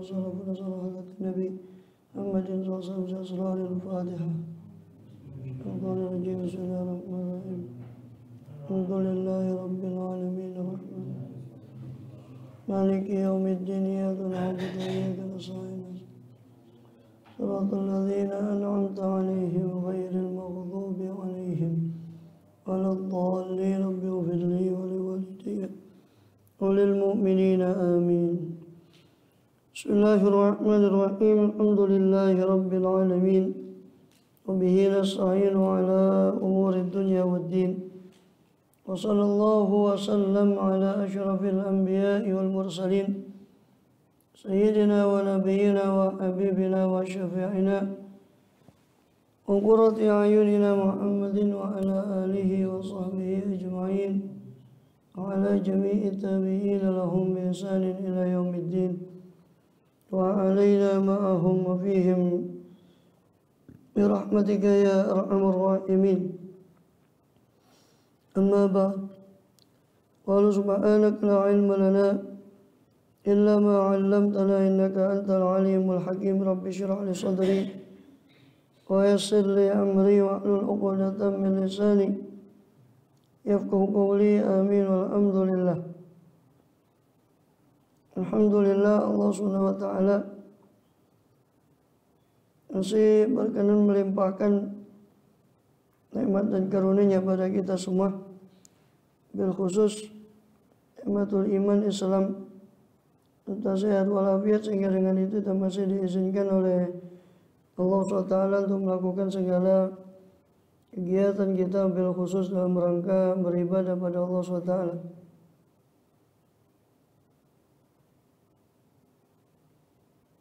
وصرف نصر حضرة النبي محمد صلى الله عليه وسلم بأسرار الفاتحة. الرحمن الرحيم بسم الله الرحمن الرحيم الحمد لله رب العالمين الرحمن مالك يوم الدين إياك نعبد وإياك نستعين صراط الذين أنعمت عليهم غير المغضوب عليهم ولا الضالين رب اغفر لي ولوالدي وللمؤمنين آمين. بسم الله الرحمن الرحيم الحمد لله رب العالمين وبه نستعين على أمور الدنيا والدين وصلى الله وسلم على أشرف الأنبياء والمرسلين سيدنا ونبينا وحبيبنا وشفيعنا وقرة أعيننا محمد وعلى آله وصحبه أجمعين وعلى جميع التابعين لهم بإحسان إلى يوم الدين وعلينا معهم وفيهم برحمتك يا أرحم الراحمين. أما بعد قال سبحانك لا علم لنا إلا ما علمتنا إنك أنت العليم الحكيم. رب اشرح لي صدري ويسر لي أمري واحلل عقدة من لساني يفقه قولي آمين. والحمد لله. Alhamdulillah Allah Subhanahu wa taala masih berkenan melimpahkan nikmat dan karunia pada kita semua, bil khusus nikmatul iman Islam serta sehat walafiat, sehingga dengan itu kita masih diizinkan oleh Allah SWT untuk melakukan segala kegiatan kita bil khusus dalam rangka beribadah pada Allah SWT.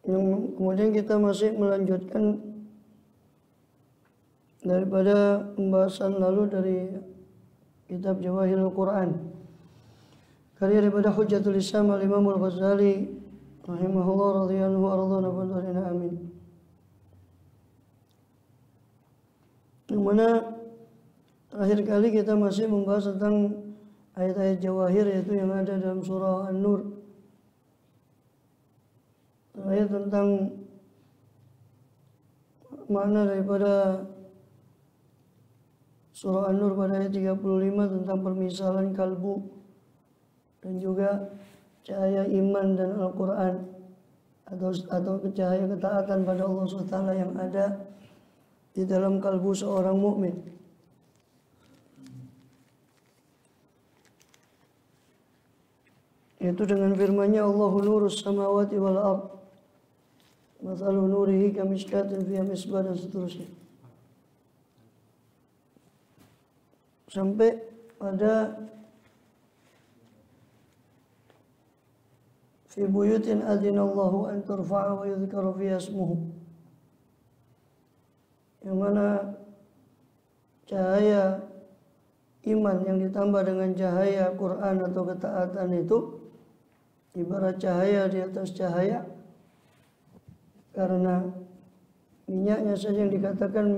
Kemudian kita masih melanjutkan daripada pembahasan lalu dari kitab Jawahirul Quran, karya daripada Hujjatul Islam Al-Imam Al-Ghazali rahimahullah radhiyallahu anhu. Amin. Yang mana terakhir kali kita masih membahas tentang ayat-ayat Jawahir, yaitu yang ada dalam surah An-Nur. Ayat tentang makna daripada surah An-Nur pada ayat 35 tentang permisalan kalbu dan juga cahaya iman dan Al-Quran atau cahaya ketaatan pada Allah SWT yang ada di dalam kalbu seorang mukmin. Yaitu dengan firman-Nya Allahu nurus samawati wal ardh mathalu nurihi kamishkatin fiha misbah dan seterusnya. Sampai pada fi buyutin adzinallahu an turfa'a wa yudhkara fiha ismuhu, yang mana cahaya iman yang ditambah dengan cahaya Quran atau ketaatan itu ibarat cahaya di atas cahaya, karena minyaknya saja yang dikatakan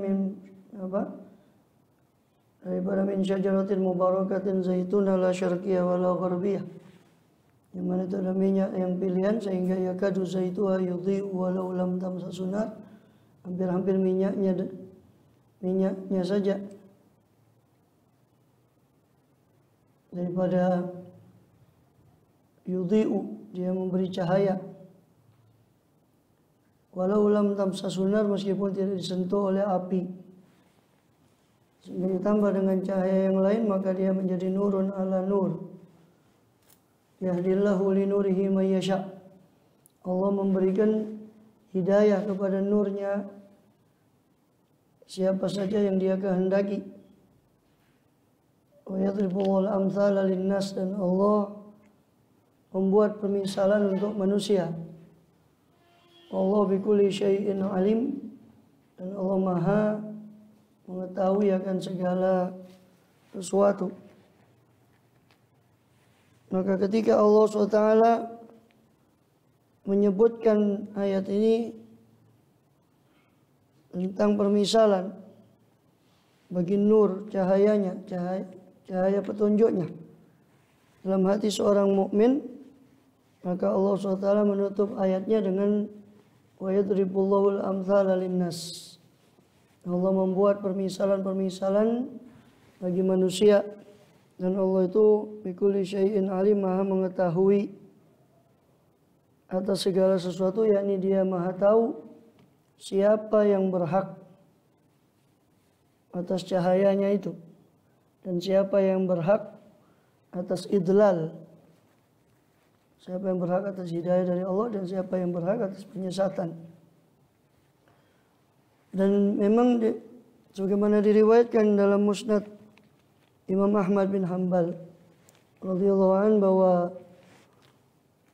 daripada min syajaratin mubarakatin zaituna la syarqiyah wa la gharbiyah, yang mana itu ada minyak yang pilihan sehingga yakadu zaituha yudhi'u walau lam tamsa sunar, hampir-hampir minyaknya saja daripada yudhi'u, dia memberi cahaya, walau lam tamsa sunar, meskipun tidak disentuh oleh api. Sehingga ditambah dengan cahaya yang lain maka dia menjadi nurun ala nur. Yahdillahu li nurihi may yasha. Allah memberikan hidayah kepada nurnya siapa saja yang dia kehendaki. Wa yadribul amthala linnas, dan Allah membuat permisalan untuk manusia. Allah bikulli syai'in alim, dan Allah Maha mengetahui akan segala sesuatu. Maka ketika Allah SWT menyebutkan ayat ini tentang permisalan bagi nur, cahayanya, cahaya petunjuknya dalam hati seorang mukmin, Maka Allah SWT menutup ayatnya dengan wa yadribullahul amthala linnas. Allah membuat permisalan-permisalan bagi manusia, dan Allah itu bikulli syai'in alim, maha mengetahui atas segala sesuatu, yakni dia maha tahu siapa yang berhak atas cahayanya itu dan siapa yang berhak atas idlal, siapa yang berhak atas hidayah dari Allah dan siapa yang berhak atas penyesatan. Dan memang sebagaimana diriwayatkan dalam Musnad Imam Ahmad bin Hanbal radhiyallahu anhu bahwa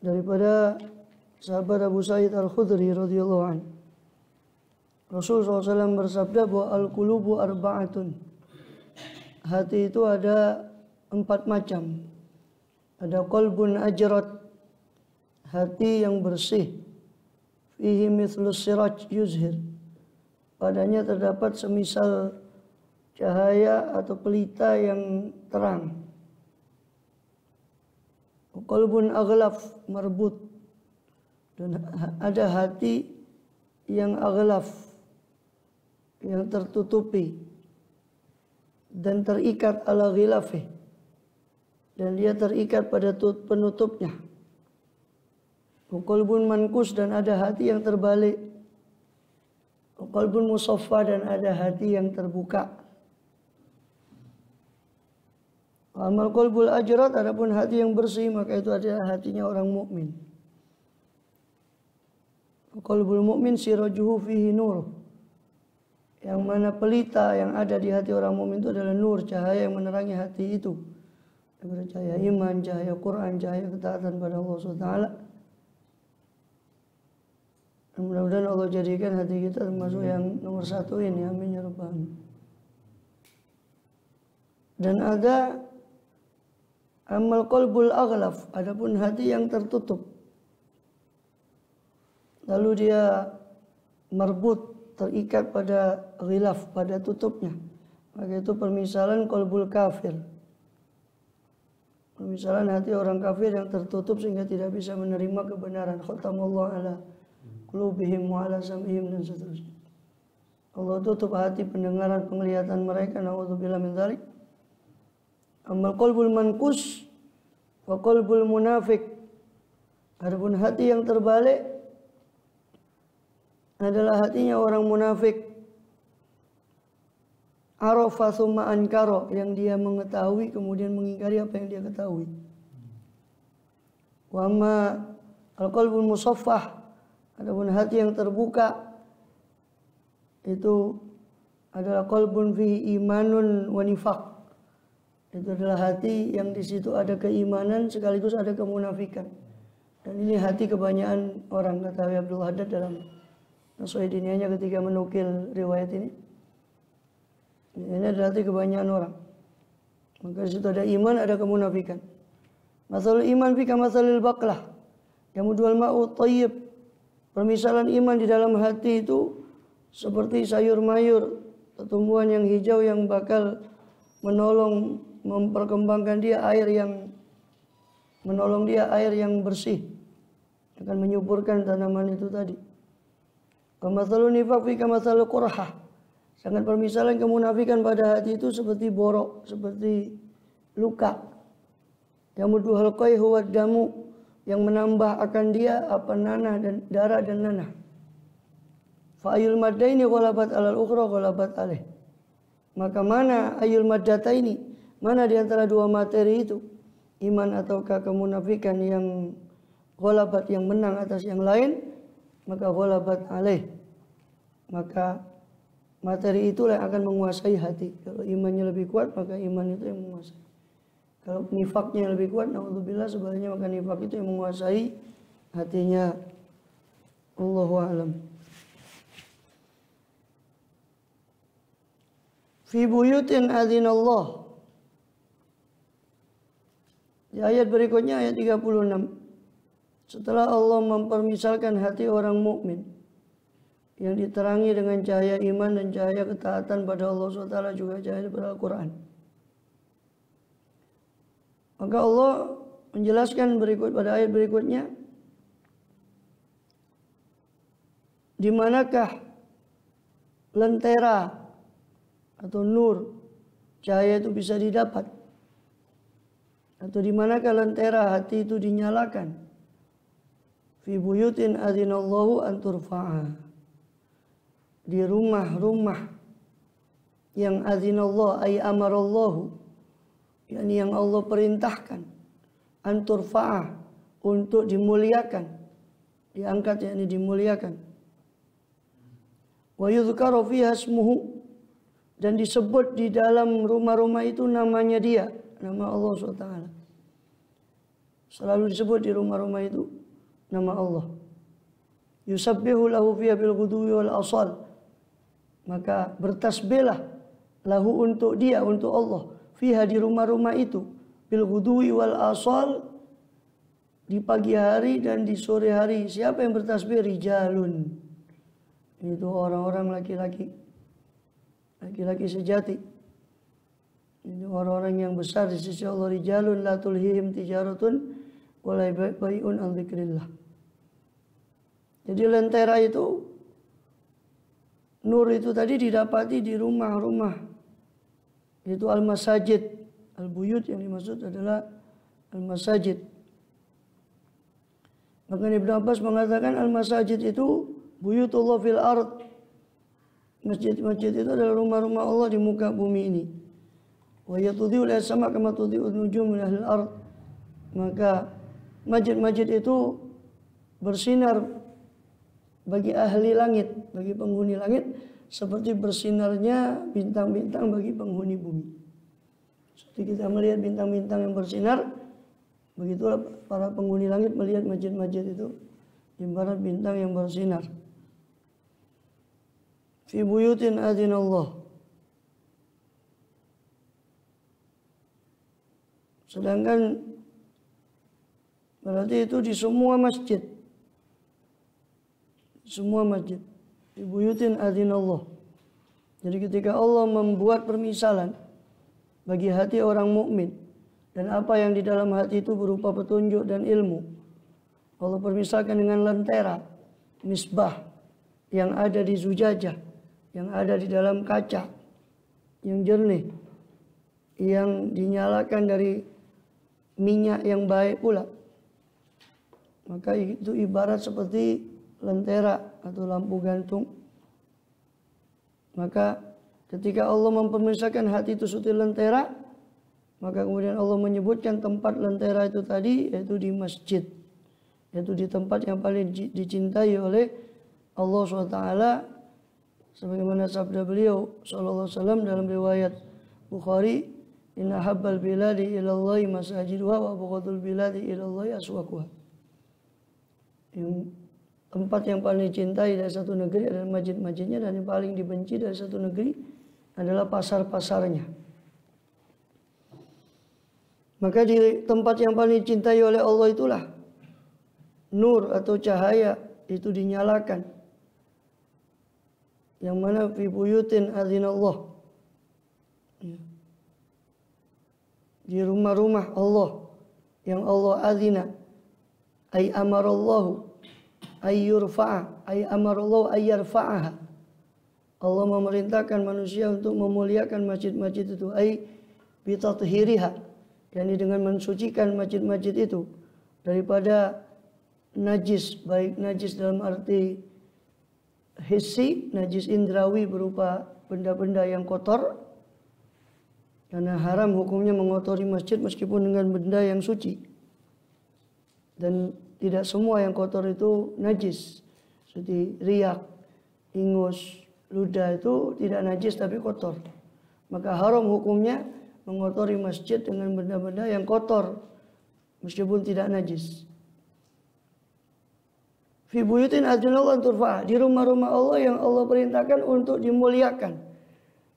daripada sahabat Abu Sa'id Al-Khudri radhiyallahu anhu, Rasulullah SAW bersabda bahwa al-qulubu arba'atun. Hati itu ada 4 macam. Ada qalbun ajrat, hati yang bersih, fihi mithlus siraj yuzhir, padanya terdapat semisal cahaya atau pelita yang terang. Qalbun aghlaf marbut, dan ada hati yang aghlaf, yang tertutupi dan terikat ala ghilafih, dan dia terikat pada penutupnya. Qalbun mankus, dan ada hati yang terbalik. Qalbun musaffa, dan ada hati yang terbuka. Amal qalbul ajrat, adapun hati yang bersih, maka itu adalah hatinya orang mukmin. Qalbul mukmin sirajuhu fihi nur, yang mana pelita yang ada di hati orang mukmin itu adalah nur, cahaya yang menerangi hati itu. Daripada cahaya iman, cahaya Quran, cahaya ketaatan pada Allah SWT. Mudah-mudahan Allah jadikan hati kita termasuk yang nomor 1 ini. Amin ya rabbal alamin. Dan ada amal qalbul aghlaf, adapun hati yang tertutup. Lalu dia marbut, terikat pada ghilaf, pada tutupnya. Maka itu permisalan qalbul kafir. Permisalan hati orang kafir yang tertutup sehingga tidak bisa menerima kebenaran. Khatamallahu ala qulubihim wa ala sam'ihim, dan seterusnya. Allah tutup hati, pendengaran, penglihatan mereka. Na'udzubillah min dzalik. Amal qalbul mankus wa qalbul munafik, adapun hati yang terbalik adalah hatinya orang munafik. Arafa tsumma ankara, yang dia mengetahui kemudian mengingkari apa yang dia ketahui. Wa amma al-qalbul musaffah, adapun hati yang terbuka itu adalah qalbun fihi imanun wa nifaq. Itu adalah hati yang di situ ada keimanan sekaligus ada kemunafikan. Dan ini hati kebanyakan orang, kata Abdul Haddad dalam Nasuhi Diniyahnya ketika menukil riwayat ini. Ini adalah hati kebanyakan orang. Maka di situ ada iman, ada kemunafikan. Masalul iman fi kamatsalil baqlah yamudul ma'u thayyib. Permisalan iman di dalam hati itu seperti sayur mayur, tumbuhan yang hijau yang bakal menolong memperkembangkan dia air yang menolong dia air yang bersih, akan menyuburkan tanaman itu tadi. Kamatsalun nifaq fi kamatsalil qurhah. Sangat permisalan kemunafikan pada hati itu seperti borok, seperti luka. Yamuddu halqai huwa damu, yang menambah akan dia apa nanah dan darah dan nanah. Fa ayul maddaini ghalabat alal ukhra ghalabat alaih. Maka mana ayul maddataini, mana di antara dua materi itu, iman ataukah kemunafikan, yang ghalabat, yang menang atas yang lain, maka ghalabat alaih. Maka materi itulah yang akan menguasai hati. Kalau imannya lebih kuat, maka iman itu yang menguasai. Kalau nifaknya lebih kuat, na'udzubillah, sebaliknya, maka nifak itu yang menguasai hatinya. Allahu a'lam. Fi buyutin adzinallah. Di ayat berikutnya, ayat 36. Setelah Allah mempermisalkan hati orang mukmin yang diterangi dengan cahaya iman dan cahaya ketaatan pada Allah SWT, juga cahaya pada Al-Quran. Maka Allah menjelaskan pada ayat berikutnya, di manakah lentera atau nur cahaya itu bisa didapat, atau di manakah lentera hati itu dinyalakan? Fi buyutin adzinallahu an turfa'a, di rumah-rumah yang adzinallahu ay amarallahu, yakni yang Allah perintahkan, an turfa'a, untuk dimuliakan, diangkat yakni dimuliakan. Wa yudhkaru fiha ismuhu, dan disebut di dalam rumah-rumah itu namanya dia, nama Allah SWT. Selalu disebut di rumah-rumah itu nama Allah. Yusabbihu lahu fiha bil ghudwi wal asal, maka bertasbihlah lahu untuk dia, untuk Allah, fiha di rumah-rumah itu, bil ghudwi wal asal, di pagi hari dan di sore hari. Siapa yang bertasbih? Rijalun, itu orang-orang laki-laki, laki-laki sejati. Ini orang-orang yang besar di sisi Allah. Rijalun la tulhihim tijaratun wala bai'un an dzikrillah. Jadi lentera itu, nur itu tadi didapati di rumah-rumah. Itu al-masajid. Al-buyut yang dimaksud adalah al-masajid. Maka Ibnu Abbas mengatakan al-masajid itu buyutullah fil ard. Masjid-masjid itu adalah rumah-rumah Allah di muka bumi ini. Wa yatudhi'u al-sama' kama tudhi'u an-nujum min ahli al-ard. Maka masjid-masjid itu bersinar bagi ahli langit, bagi penghuni langit, seperti bersinarnya bintang-bintang bagi penghuni bumi. Seperti kita melihat bintang-bintang yang bersinar, begitulah para penghuni langit melihat masjid-masjid itu ibarat bintang yang bersinar. Fi buyutin adzinallah. Sedangkan berarti itu di semua masjid. Semua masjid. Fi buyutin adzinallah. Jadi ketika Allah membuat permisalan bagi hati orang mukmin dan apa yang di dalam hati itu berupa petunjuk dan ilmu, Allah permisalkan dengan lentera, misbah yang ada di zujajah, yang ada di dalam kaca yang jernih, yang dinyalakan dari minyak yang baik pula. Maka itu ibarat seperti lentera atau lampu gantung. Maka ketika Allah mempermisalkan hati itu seperti lentera, maka kemudian Allah menyebutkan tempat lentera itu tadi, yaitu di masjid, yaitu di tempat yang paling dicintai oleh Allah SWT. Sebagaimana sabda beliau sallallahu alaihi wasallam dalam riwayat Bukhari, inna habbal biladi ilallahi masajiduha wa abghadul biladi ilallahi aswaquha. Yang tempat yang paling dicintai dari satu negeri adalah masjid-masjidnya, dan yang paling dibenci dari satu negeri adalah pasar-pasarnya. Maka di tempat yang paling dicintai oleh Allah itulah nur atau cahaya itu dinyalakan, yang mana fi buyutin adzinallah, di rumah-rumah Allah yang Allah azina, ay amarallahu ay yurfa'a, ay amarallahu ay yarfa'aha. Allah memerintahkan manusia untuk memuliakan masjid-masjid itu, ay bitathhiriha, yakni dengan mensucikan masjid-masjid itu daripada najis, baik najis dalam arti hissi, najis indrawi berupa benda-benda yang kotor, karena haram hukumnya mengotori masjid meskipun dengan benda yang suci. Dan tidak semua yang kotor itu najis, seperti riak, ingus, ludah itu tidak najis tapi kotor. Maka haram hukumnya mengotori masjid dengan benda-benda yang kotor meskipun tidak najis. Fi buyutin adzinallahu an turfa', di rumah-rumah Allah yang Allah perintahkan untuk dimuliakan.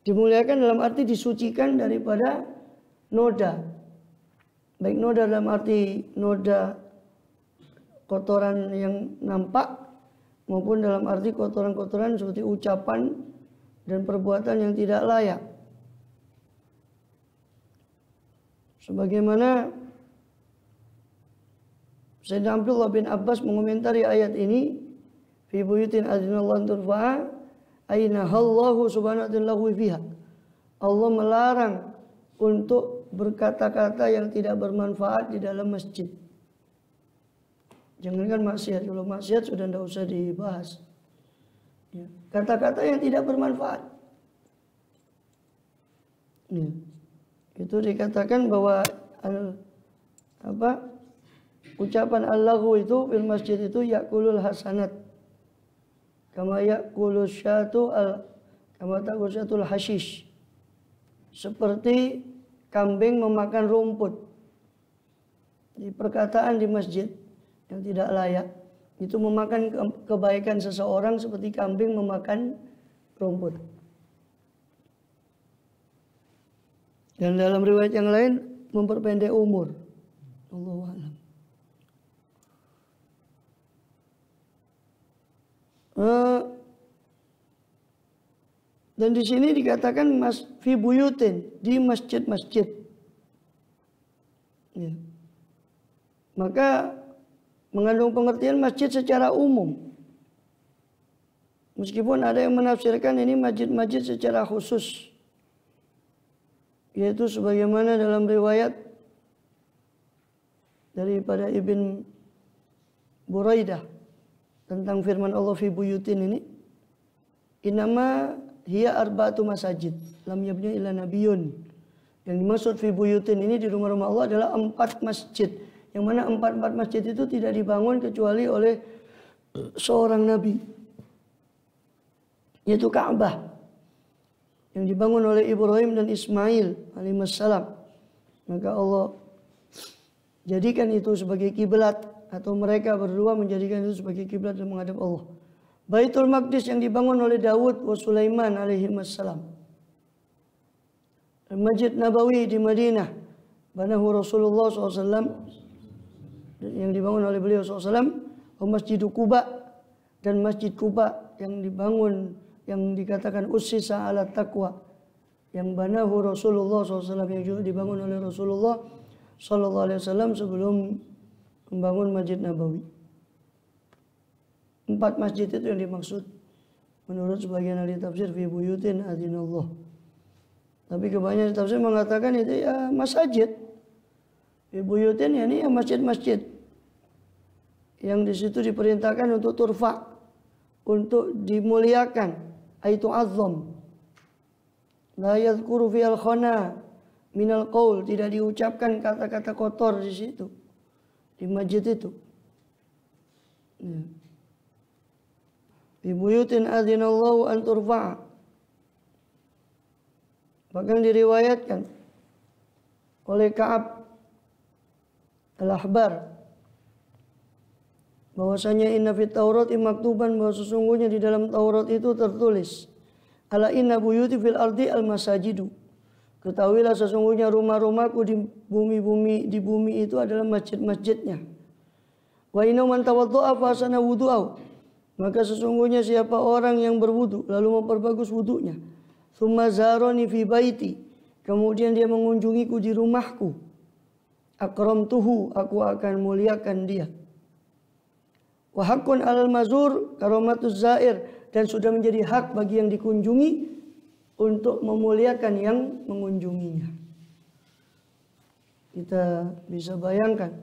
Dimuliakan dalam arti disucikan daripada noda. Baik noda dalam arti noda kotoran yang nampak, maupun dalam arti kotoran-kotoran seperti ucapan dan perbuatan yang tidak layak. Sebagaimana Sayyidina Abdullah bin Abbas mengomentari ayat ini, fi buyutin adzinallahu an turfa'a aina Allahu subhanahu wa ta'ala fiha. Allah melarang untuk berkata-kata yang tidak bermanfaat di dalam masjid. Jangankan maksiat, kalau maksiat sudah tidak usah dibahas. Ya. Kata-kata yang tidak bermanfaat. Ya. Itu dikatakan bahwa ucapan Allahu itu fil masjid itu yakulul hasanat. Kama yakulul syatu kama taqul syatul hashish. Seperti kambing memakan rumput. Di perkataan di masjid yang tidak layak itu memakan kebaikan seseorang seperti kambing memakan rumput. Dan dalam riwayat yang lain memperpendek umur. Allahu a'lam. Dan di sini dikatakan fi buyutin, di masjid-masjid. Ya. Maka mengandung pengertian masjid secara umum. Meskipun ada yang menafsirkan ini masjid-masjid secara khusus. Yaitu sebagaimana dalam riwayat daripada Ibn Buraidah tentang firman Allah fi buyutin ini, inama hiya arba'atu masajid lam yabni illa nabiyun. Yang dimaksud fi buyutin ini di rumah-rumah Allah adalah 4 masjid, yang mana 4 masjid itu tidak dibangun kecuali oleh seorang nabi, yaitu Ka'bah yang dibangun oleh Ibrahim dan Ismail alaihissalam. Maka Allah jadikan itu sebagai kiblat, atau mereka berdua menjadikan itu sebagai kiblat dan menghadap Allah. Baitul Maqdis yang dibangun oleh Daud wa Sulaiman alaihissalam. Masjid Nabawi di Madinah banahu Rasulullah SAW yang dibangun oleh beliau SAW. Masjid Quba dan Masjid Quba yang dibangun, yang dikatakan ussisa ala taqwa, yang banahu Rasulullah SAW, yang juga dibangun oleh Rasulullah SAW sebelum membangun Masjid Nabawi. 4 masjid itu yang dimaksud menurut sebagian ahli tafsir fi buyutin adzinallah. Tapi kebanyakan tafsir mengatakan itu ya masjid. Fi buyutin ya ini ya masjid-masjid yang di situ diperintahkan untuk turfa, untuk dimuliakan, aitu azzam. La yadhkuru fi al-khana minal qaul, tidak diucapkan kata-kata kotor di situ, di masjid itu. Ya. Fi buyutin adzinallahu an turfa'a. Bahkan diriwayatkan oleh Ka'ab al-Ahbar bahwasanya inna fit Taurat maktuban, bahwa sesungguhnya di dalam Taurat itu tertulis ala inna buyuti fil ardi al masajidu. Ketahuilah sesungguhnya rumah-rumahku di bumi itu adalah masjid-masjidnya. Wa inna man tawaddu'a fa ahsana wudu'ahu. Maka sesungguhnya siapa orang yang berwudu lalu memperbagus wudunya, tsumma zarani fi baiti, kemudian dia mengunjungiku di rumahku, akramtuhu, aku akan muliakan dia. Wa haqqun 'alal mazur karomatuz zair, dan sudah menjadi hak bagi yang dikunjungi untuk memuliakan yang mengunjunginya. Kita bisa bayangkan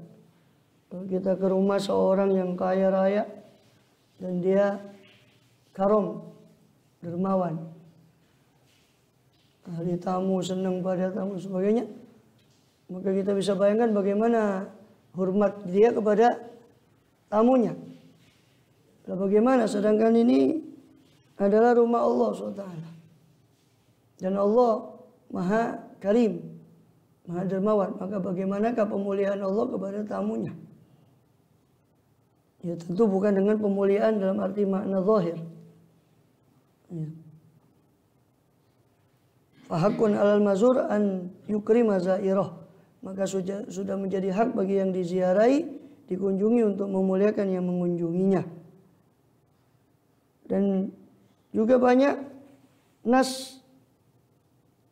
kalau kita ke rumah seorang yang kaya raya dan dia karom, dermawan, ahli tamu, senang pada tamu sebagainya, maka kita bisa bayangkan bagaimana hormat dia kepada tamunya. Nah, bagaimana sedangkan ini adalah rumah Allah SWT, dan Allah Maha Karim, Maha Dermawan, maka bagaimanakah pemuliaan Allah kepada tamunya? Ya tentu bukan dengan pemuliaan dalam arti makna zahir. Ya. Fahaqqun 'alal mazur an yukrima zairah, maka sudah menjadi hak bagi yang diziarahi, dikunjungi, untuk memuliakan yang mengunjunginya. Dan juga banyak nas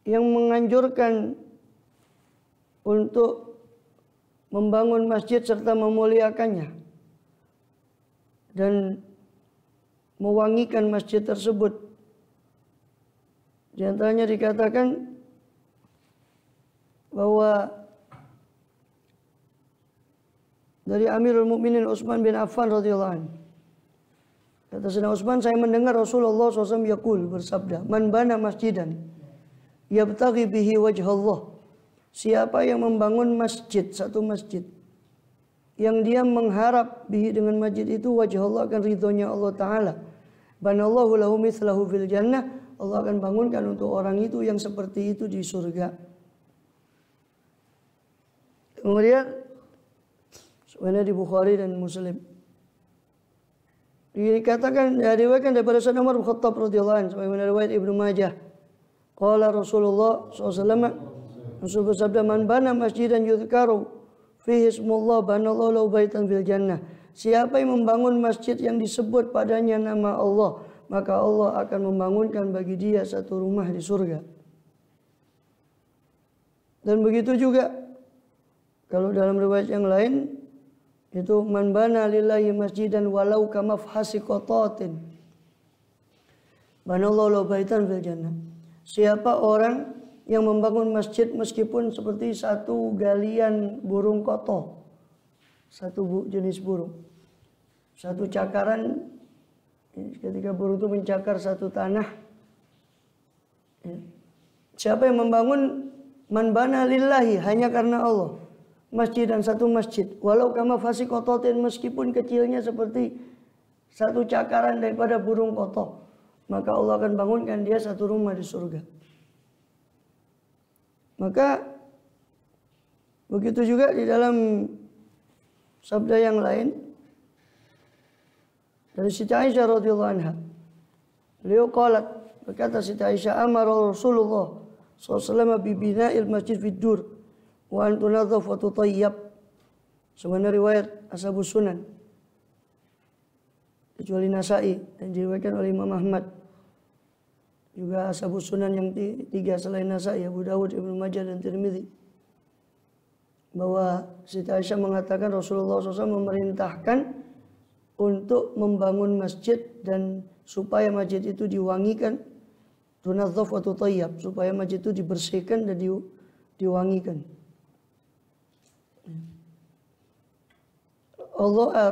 yang menganjurkan untuk membangun masjid serta memuliakannya. Dan mewangikan masjid tersebut. Di antaranya dikatakan bahwa dari Amirul Mukminin Utsman bin Affan radhiyallahu anhu. Kata Sayyidina Utsman, saya mendengar Rasulullah SAW yaqul, bersabda, "Man bana masjidan yabtaghi bihi wajhallah." Siapa yang membangun masjid, satu masjid, yang dia mengharap bihi dengan masjid itu wajah Allah, akan ridhonya Allah Ta'ala. Banallahu lahu mithlahu fil jannah. Allah akan bangunkan untuk orang itu yang seperti itu di surga. Kemudian sebenarnya di Bukhari dan Muslim dikatakan, diriwayatkan daripada Sayyidina Umar bin Khattab radhiyallahu anhu, sebagaimana riwayat Ibnu Majah. Qala Rasulullah SAW, Rasul bersabda, "Man bana masjidan yudhkaru fihi ismullah banallahu lahu baitan fil jannah." Siapa yang membangun masjid yang disebut padanya nama Allah, maka Allah akan membangunkan bagi dia satu rumah di surga. Dan begitu juga kalau dalam riwayat yang lain itu, man bana lillahi masjidan walau kamafhasi qatatin banallahu lahu baitan fil jannah. Siapa orang yang membangun masjid meskipun seperti satu galian burung koto, satu jenis burung, satu cakaran, ketika burung itu mencakar satu tanah. Siapa yang membangun man bana lillahi, hanya karena Allah, masjid dan satu masjid, walau kama fasikototin, meskipun kecilnya seperti satu cakaran daripada burung koto, maka Allah akan bangunkan dia satu rumah di surga. Maka begitu juga di dalam sabda yang lain dari Siti Aisyah radhiyallahu anha. Beliau qalat, berkata Siti Aisyah, amara Rasulullah SAW bi bina'il masjid fid dur wa an tunadhaf wa tutayyab. Sebenarnya riwayat Ashabus Sunan kecuali Nasa'i, dan diriwayatkan oleh Imam Ahmad. Juga Ashabus Sunan yang tiga selain Nasa'i, Abu Dawud, Ibnu Majah dan Tirmidzi, bahwa Siti Aisyah mengatakan Rasulullah SAW memerintahkan untuk membangun masjid dan supaya masjid itu diwangikan, tunadhaf wa tutayyab, supaya masjid itu dibersihkan dan diwangikan.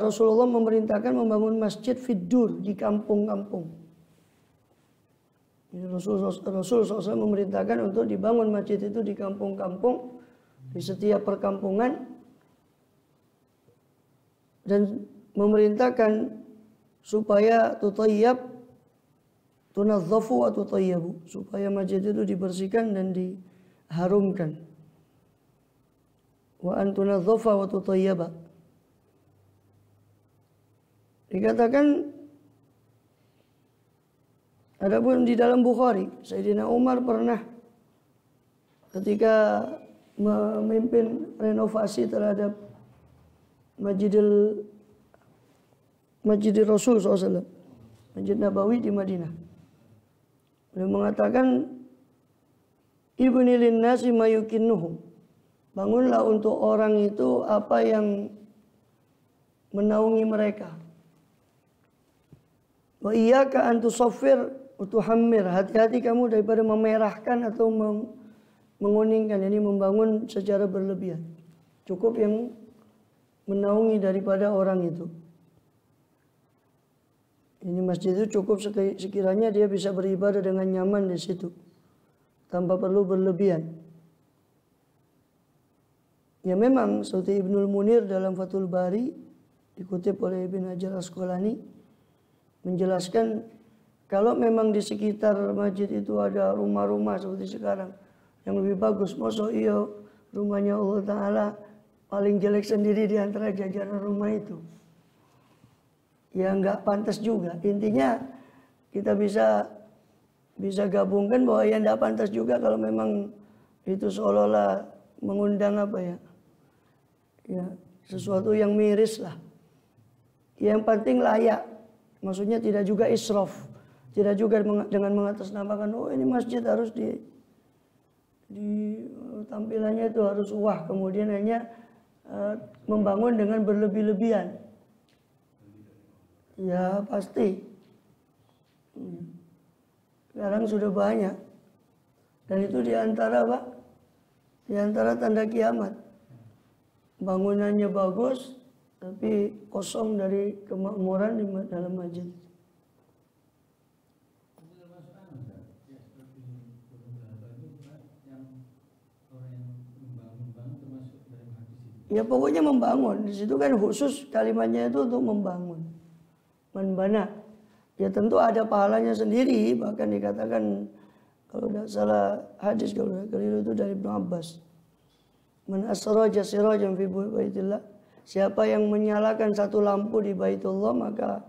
Rasulullah memerintahkan membangun masjid fiddur, di kampung-kampung. Rasul SAW memerintahkan untuk dibangun masjid itu di kampung-kampung, di setiap perkampungan, dan memerintahkan supaya tutayyab, tunadzafu wa tutayyabu, supaya masjid itu dibersihkan dan diharumkan. Wa an tunadzafa wa tutayyaba. Dikatakan, adapun di dalam Bukhari, Sayyidina Umar pernah ketika memimpin renovasi terhadap Masjidil Rasul SAW, Masjid Nabawi di Madinah, beliau mengatakan, ibni linnasi mayukinnuhum, bangunlah untuk orang itu apa yang menaungi mereka. Wa iyyaka an tusaffir utuhammir, hati-hati kamu daripada memerahkan atau menguningkan, ini membangun secara berlebihan. Cukup yang menaungi daripada orang itu. Ini masjid itu cukup sekiranya dia bisa beribadah dengan nyaman di situ, tanpa perlu berlebihan. Ya memang seperti Ibnul Munir dalam Fathul Bari dikutip oleh Ibn Hajar Asqalani menjelaskan, kalau memang di sekitar masjid itu ada rumah-rumah seperti sekarang yang lebih bagus, masa iya rumahnya Allah Ta'ala paling jelek sendiri di antara jajaran rumah itu? Ya nggak pantas juga. Intinya kita bisa gabungkan bahwa yang nggak pantas juga kalau memang itu seolah-olah mengundang apa ya, sesuatu yang miris lah. Yang penting layak. Maksudnya tidak juga israf, tidak juga dengan mengatasnamakan, oh ini masjid harus di tampilannya itu harus wah, kemudian hanya membangun dengan berlebih-lebihan. Ya pasti Sekarang sudah banyak. Dan itu diantara apa? Diantara tanda kiamat. Bangunannya bagus, tapi kosong dari kemakmuran di dalam masjid. Ya pokoknya membangun. Di situ kan khusus kalimatnya itu untuk membangun. Membana. Ya tentu ada pahalanya sendiri. Bahkan dikatakan kalau tidak salah hadis, kalau tidak keliru itu dari Ibnu Abbas. Man asraja sirajan fi baitillah. Siapa yang menyalakan satu lampu di Baitullah, maka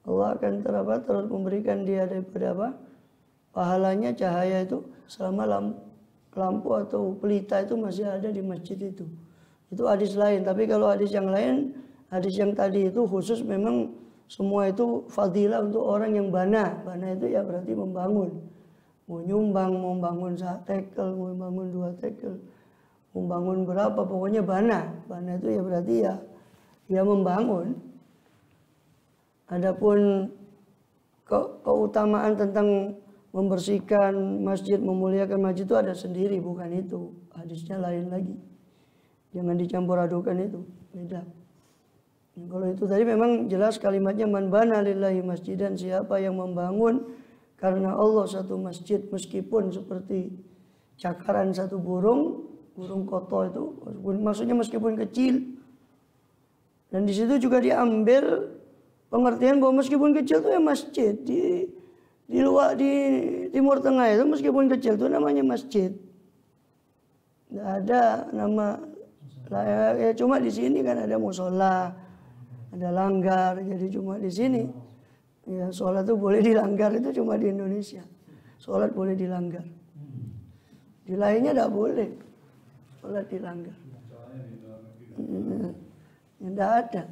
Allah akan terus memberikan dia daripada apa? Pahalanya cahaya itu selama lampu atau pelita itu masih ada di masjid itu. Itu hadis lain. Tapi kalau hadis yang lain, hadis yang tadi itu khusus memang semua itu fadilah untuk orang yang bana. Bana itu ya berarti membangun. Mau nyumbang, mau bangun 1 tekel, mau bangun 2 tekel, mau bangun berapa, pokoknya bana. Bana itu ya berarti ya membangun. Adapun keutamaan tentang membersihkan masjid, memuliakan masjid itu ada sendiri, bukan itu. Hadisnya lain lagi. Jangan dicampur adukan itu, beda. Kalau itu tadi memang jelas kalimatnya man bana lillahi masjidan, siapa yang membangun karena Allah satu masjid meskipun seperti cakaran satu burung koto itu, maksudnya meskipun kecil. Dan di situ juga diambil pengertian bahwa meskipun kecil itu ya masjid di luar di Timur Tengah itu meskipun kecil itu namanya masjid. Tidak ada nama. Ya cuma di sini kan ada musola, ada langgar, jadi cuma di sini. Ya sholat itu boleh dilanggar, itu cuma di Indonesia. Sholat boleh dilanggar. Di lainnya tidak boleh sholat dilanggar. Tidak ada.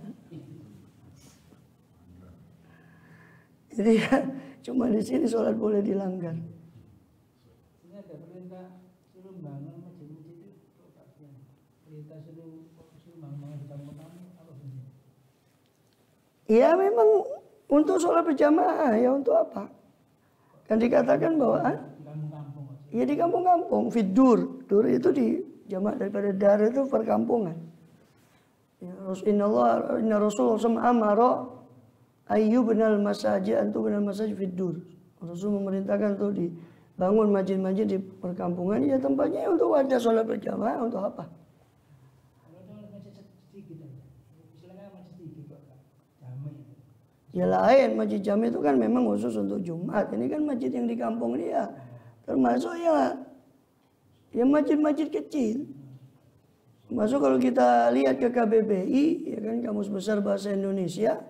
Jadi ya, cuma di sini sholat boleh dilanggar. Ini ada perintah suruh bangun masjid-masjid itu perintah suruh bangun di kampung kamu apa saja? Ya memang untuk sholat berjamaah, ya untuk apa? Kan dikatakan bahwa Di kampung-kampung. ya di kampung-kampung, fidur. Dur itu di jamak daripada dar itu perkampungan. Ya, inna Rasulullah amara ayyubnal masajid antu binal masajid fidur. Rasul memerintahkan untuk dibangun masjid-masjid di perkampungan, ya tempatnya untuk wadah sholat berjamaah, untuk apa? Ya lain, masjid jami itu kan memang khusus untuk Jumat. Ini kan masjid yang di kampung dia, termasuk ya masjid-masjid kecil. Termasuk kalau kita lihat ke KBBI, ya kan Kamus Besar Bahasa Indonesia,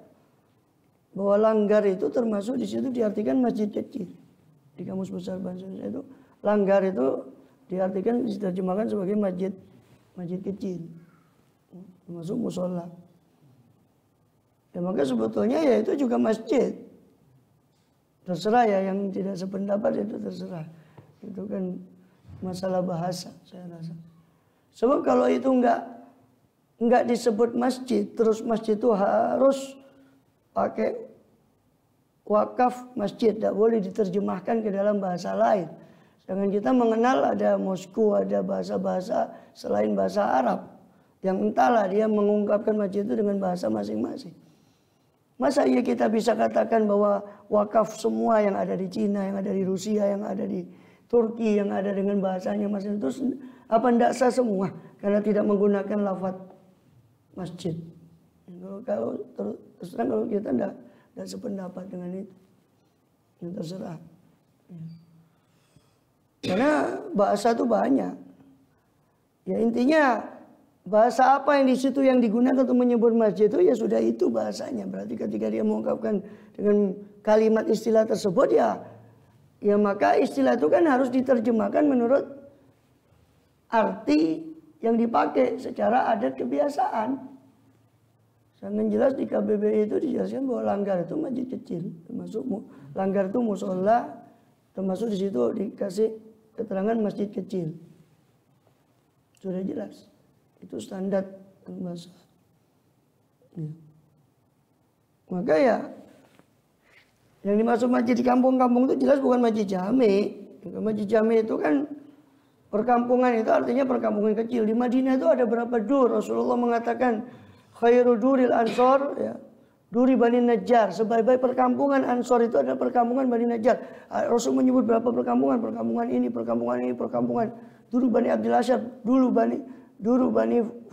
bahwa langgar itu termasuk di situ diartikan masjid kecil. Di Kamus Besar Bahasa Indonesia itu langgar itu diartikan, diterjemahkan sebagai masjid kecil, termasuk musola. Ya maka sebetulnya ya itu juga masjid. Terserah ya, yang tidak sependapat itu terserah. Itu kan masalah bahasa saya rasa. Sebab kalau itu enggak disebut masjid, terus masjid itu harus pakai wakaf masjid, tidak boleh diterjemahkan ke dalam bahasa lain. Sedangkan kita mengenal ada Moskow, ada bahasa-bahasa selain bahasa Arab, yang entahlah dia mengungkapkan masjid itu dengan bahasa masing-masing. Masa iya kita bisa katakan bahwa wakaf semua yang ada di Cina, yang ada di Rusia, yang ada di Turki, yang ada dengan bahasanya masing-masing itu apa tidak sah semua karena tidak menggunakan lafaz masjid? Kalau terserah, kalau kita tidak sependapat dengan itu, yang terserah. Karena bahasa itu banyak. Ya intinya bahasa apa yang di situ yang digunakan untuk menyebut masjid itu ya sudah itu bahasanya. Berarti ketika dia mengungkapkan dengan kalimat istilah tersebut ya maka istilah itu kan harus diterjemahkan menurut arti yang dipakai secara adat kebiasaan. Sangat jelas di KBBI itu dijelaskan bahwa langgar itu masjid kecil, termasuk langgar itu musola, termasuk di situ dikasih keterangan masjid kecil. Sudah jelas. Itu standar bahasa. Ya. Maka ya Yang dimaksud masjid di kampung-kampung itu jelas bukan masjid jami. Masjid jami itu kan perkampungan, itu artinya perkampungan kecil. Di Madinah itu ada berapa dur? Rasulullah mengatakan khairu duril ansor, ya, duri Bani Najjar. Sebaik-baik perkampungan Ansor itu adalah perkampungan Bani Najjar. Rasul menyebut berapa perkampungan? Perkampungan ini, perkampungan dulu Bani Abdul Asyad, dulu Bani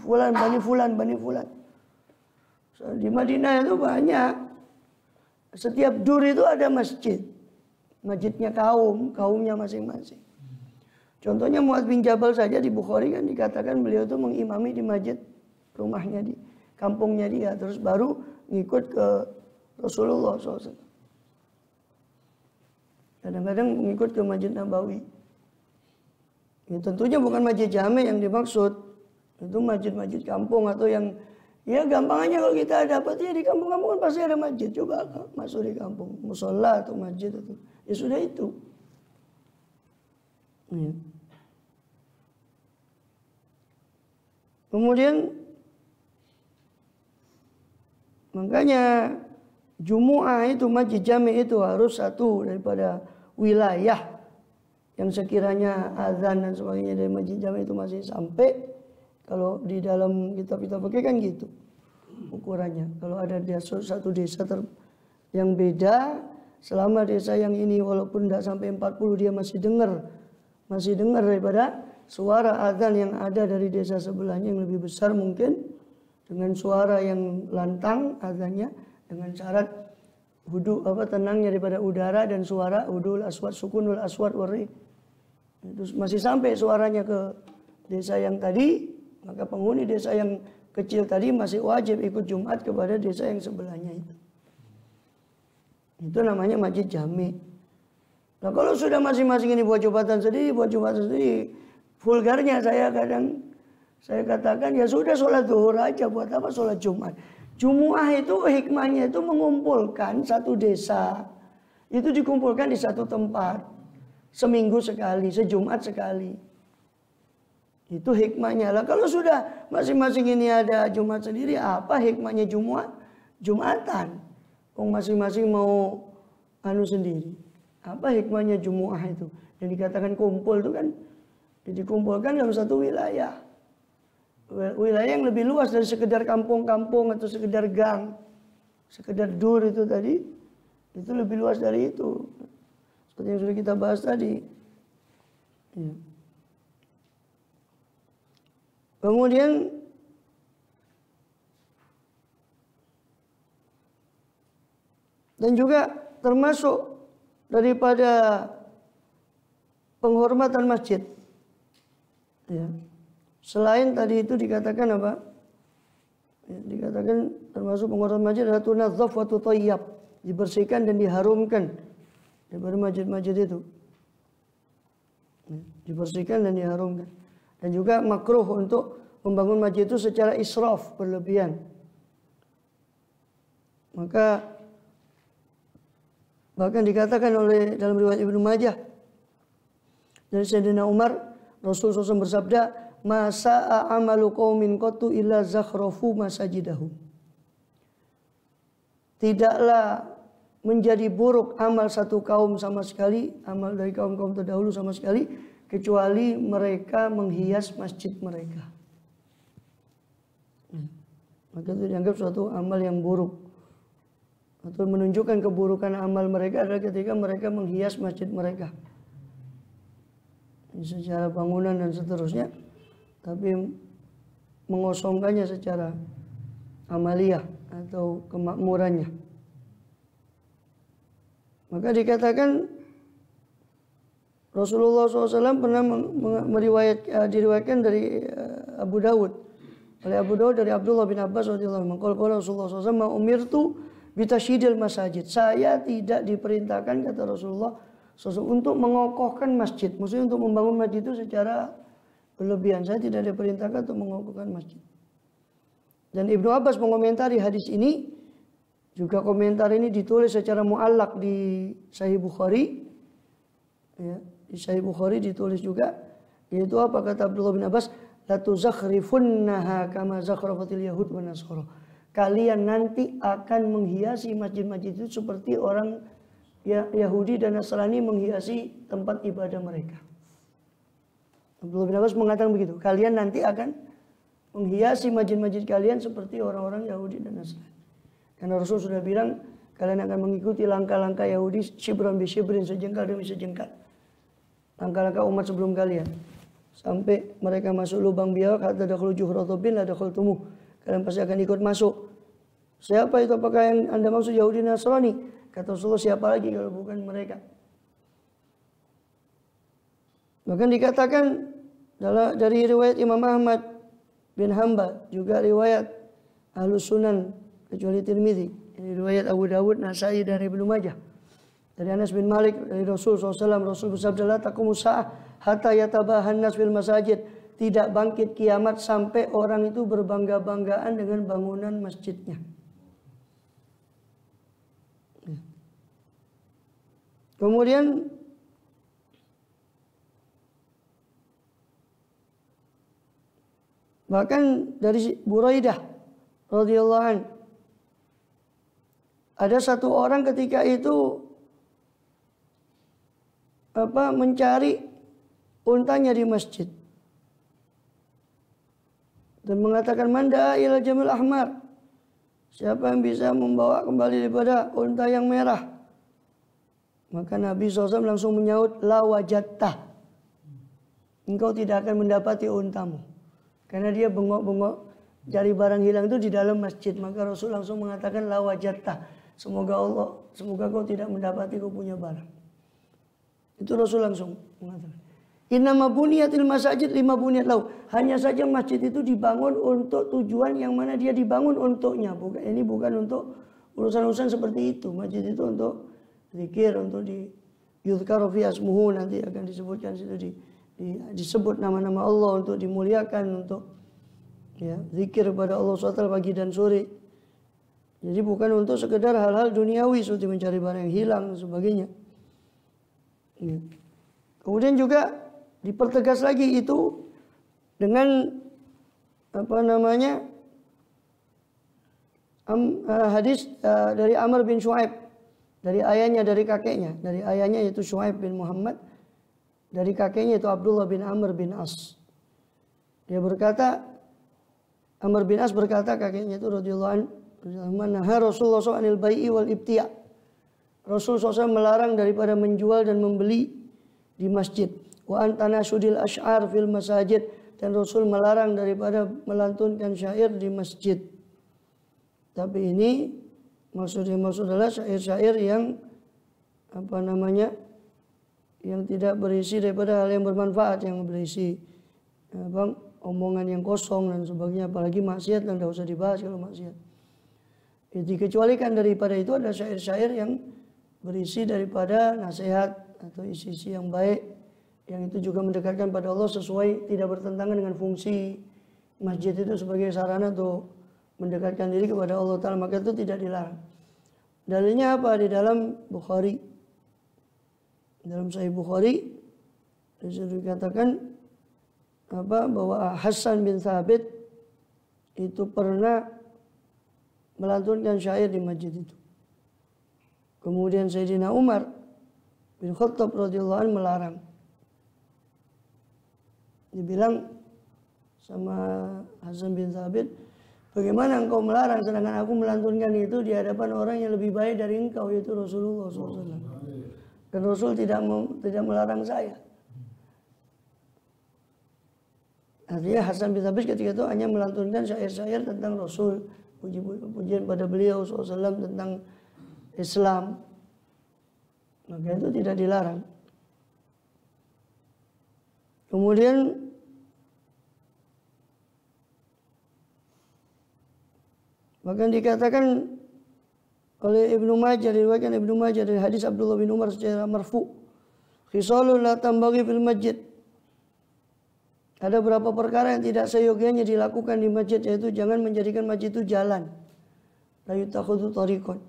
Fulan. Di Madinah itu banyak. Setiap dur itu ada masjid. Masjidnya kaumnya masing-masing. Contohnya Mu'adz bin Jabal saja di Bukhari kan dikatakan beliau itu mengimami di masjid rumahnya, di kampungnya dia. Terus baru ngikut ke Rasulullah SAW. Kadang-kadang ngikut ke Masjid Nabawi. Ya, tentunya bukan masjid jami yang dimaksud. Itu masjid-masjid kampung atau yang ya gampangnya kalau kita dapat ya di kampung-kampung kan pasti ada masjid. Coba masuk di kampung, musola atau masjid itu. Ya sudah itu. Ya. Kemudian makanya Jumu'ah itu masjid jami itu harus satu daripada wilayah yang sekiranya azan dan sebagainya dari masjid jami itu masih sampai. Kalau di dalam kitab-kitab fikih kan gitu ukurannya. Kalau ada satu desa yang beda, selama desa yang ini walaupun tidak sampai 40 dia masih dengar daripada suara azan yang ada dari desa sebelahnya yang lebih besar mungkin, dengan suara yang lantang azannya, dengan syarat tenangnya daripada udara dan suara udul aswad sukunul aswad wari. Itu masih sampai suaranya ke desa yang tadi, maka penghuni desa yang kecil tadi masih wajib ikut Jumat kepada desa yang sebelahnya itu. Itu namanya masjid jami. Nah kalau sudah masing-masing ini buat Jumatan sendiri, vulgarnya saya katakan ya sudah sholat zuhur aja, buat apa sholat Jumat. Jumu'ah itu hikmahnya itu mengumpulkan satu desa, itu dikumpulkan di satu tempat, seminggu sekali, sejumat sekali. Itu hikmahnya lah. Kalau sudah masing-masing ini ada Jumat sendiri, apa hikmahnya Jumatan? Masing-masing mau sendiri. Apa hikmahnya Jumu'ah itu? Yang dikatakan kumpul itu kan dikumpulkan dalam satu wilayah. Wilayah yang lebih luas dari sekedar kampung-kampung atau sekedar gang. Sekedar dur itu tadi. Itu lebih luas dari itu. Seperti yang sudah kita bahas tadi. Ya. Kemudian dan juga termasuk daripada penghormatan masjid. Ya. Selain tadi itu dikatakan apa? Ya, dikatakan termasuk penghormatan masjid adalah tunadzaf wa tutayyab, dibersihkan dan diharumkan daripada masjid-masjid itu. Ya, dibersihkan dan diharumkan. Dan juga makruh untuk membangun masjid itu secara israf, berlebihan. Maka bahkan dikatakan oleh dalam riwayat Ibnu Majah dari Sayyidina Umar, Rasulullah SAW bersabda, "Masa'a amalu qaumin qattu illa zakhrafu masajidahum." Tidaklah menjadi buruk amal satu kaum sama sekali, amal dari kaum-kaum terdahulu sama sekali, kecuali mereka menghias masjid mereka. Maka itu dianggap suatu amal yang buruk. Atau menunjukkan keburukan amal mereka adalah ketika mereka menghias masjid mereka. Secara bangunan dan seterusnya. Tapi mengosongkannya secara amaliyah atau kemakmurannya. Maka dikatakan Rasulullah SAW pernah diriwayatkan dari Abu Dawud. Oleh Abu Dawud dari Abdullah bin Abbas radhiyallahu anhu, qala Rasulullah SAW, "Ma umirtu bitasyidil masajid." Saya tidak diperintahkan, kata Rasulullah SAW, untuk mengokohkan masjid. Maksudnya untuk membangun masjid itu secara berlebihan. Saya tidak diperintahkan untuk mengokohkan masjid. Dan Ibnu Abbas mengomentari hadis ini, juga komentar ini ditulis secara mu'allaq di Sahih Bukhari. Ya, di Sahih Bukhari ditulis juga, yaitu apa kata Abdullah bin Abbas, la tuzakhrifunnaha kama zakhrafatil yahud wa nasara. Kalian nanti akan menghiasi masjid-masjid itu seperti orang Yahudi dan Nasrani menghiasi tempat ibadah mereka. Abdullah bin Abbas mengatakan begitu. Kalian nanti akan menghiasi masjid-masjid kalian seperti orang-orang Yahudi dan Nasrani. Karena Rasul sudah bilang, kalian akan mengikuti langkah-langkah Yahudi shibran bi shibrin, sejengkal demi sejengkal. Langkah-langkah umat sebelum kalian. Sampai mereka masuk lubang biawak, hatta dakhulu juhra thabin la dakhaltumuh. Kalian pasti akan ikut masuk. Siapa itu? Apakah yang Anda maksud Yahudi dan Nasrani? Kata Rasulullah, siapa lagi kalau bukan mereka? Bahkan dikatakan dari riwayat Imam Ahmad bin Hanbal, juga riwayat Ahlus Sunan kecuali Tirmidzi, ini riwayat Abu Dawud, Nasai, dari Ibnu Majah. Dari Anas bin Malik dari Rasul SAW, Rasul bersabda, la taqumus sa'ah hatta yatabahan nas fil masajid. Tidak bangkit kiamat sampai orang itu berbangga-banggaan dengan bangunan masjidnya. Kemudian bahkan dari Buraidah radhiyallahu an, ada satu orang ketika itu mencari untanya di masjid dan mengatakan, manda ila jamil ahmar, siapa yang bisa membawa kembali daripada unta yang merah? Maka Nabi SAW langsung menyaut, la wajattah, engkau tidak akan mendapati untamu. Karena dia bengok-bengok cari barang hilang itu di dalam masjid. Maka Rasul langsung mengatakan, la wajattah, semoga kau tidak mendapati kau punya barang. Itu Rasul langsung mengatakan, innama buniyatil masajid lima buniyat lau. Hanya saja masjid itu dibangun untuk tujuan yang mana dia dibangun untuknya. Ini bukan untuk urusan-urusan seperti itu. Masjid itu untuk zikir, untuk yuzkaru fi asmuhu, nanti akan disebutkan situ disebut nama-nama Allah, untuk dimuliakan, untuk zikir kepada Allah SWT pagi dan sore. Jadi bukan untuk sekedar hal-hal duniawi seperti mencari barang yang hilang dan sebagainya. Kemudian juga dipertegas lagi itu dengan hadis dari Amr bin Shu'aib, dari ayahnya, dari kakeknya. Dari ayahnya yaitu Shu'aib bin Muhammad, dari kakeknya itu Abdullah bin Amr bin As. Dia berkata, Amr bin As berkata, kakeknya itu radhiyallahu anhu, Rasulullah SAW anil bai'i wal ibtiya. Rasul SAW melarang daripada menjual dan membeli di masjid. Wa antana syudil ash'ar fil masajid, dan Rasul melarang daripada melantunkan syair di masjid. Tapi ini maksud adalah syair-syair yang yang tidak berisi daripada hal yang bermanfaat, yang berisi omongan yang kosong dan sebagainya, apalagi maksiat, dan tidak usah dibahas kalau maksiat. Dikecualikan daripada itu ada syair-syair yang berisi daripada nasihat atau isi-isi yang baik, yang itu juga mendekatkan pada Allah sesuai, tidak bertentangan dengan fungsi masjid itu sebagai sarana untuk mendekatkan diri kepada Allah Ta'ala, maka itu tidak dilarang. Dalilnya apa? Di dalam Bukhari, dalam Sahih Bukhari dikatakan bahwa Hasan bin Thabit itu pernah melantunkan syair di masjid itu. Kemudian Sayyidina Umar bin Khattab radhiyallahu anhu melarang. Dibilang sama Hasan bin Thabit, bagaimana engkau melarang sedangkan aku melantunkan itu di hadapan orang yang lebih baik dari engkau, yaitu Rasulullah SAW. Dan Rasul tidak melarang saya. Artinya Hasan bin Thabit ketika itu hanya melantunkan syair-syair tentang Rasul, puji-pujian pada beliau SAW tentang Islam, maka itu tidak dilarang. Kemudian bahkan dikatakan oleh Ibnu Majah, diriwayatkan Ibnu Majah dari hadis Abdullah bin Umar secara marfu, khisalul la tambaghi fil masjid. Ada beberapa perkara yang tidak seyogianya dilakukan di masjid, yaitu jangan menjadikan masjid itu jalan. La yutakhudhu tariqan.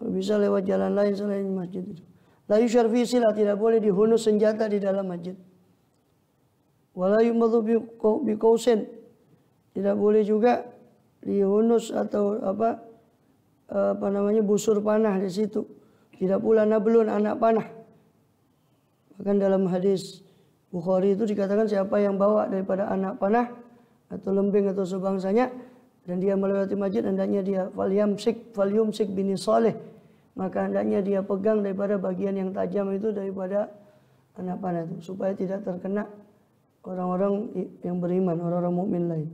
Bisa lewat jalan lain selain masjid itu. La yushar fi silah, tidak boleh dihunus senjata di dalam masjid. Wala yumadhu bi qausin, tidak boleh juga dihunus atau busur panah di situ. Tidak pula nablun, anak panah. Bahkan dalam hadis Bukhari itu dikatakan siapa yang bawa daripada anak panah atau lembing atau sebangsanya dan dia melewati masjid, hendaknya dia falyumsik bini soleh, maka hendaknya dia pegang daripada bagian yang tajam itu daripada anak panah itu, supaya tidak terkena orang-orang yang beriman, orang-orang mukmin lain.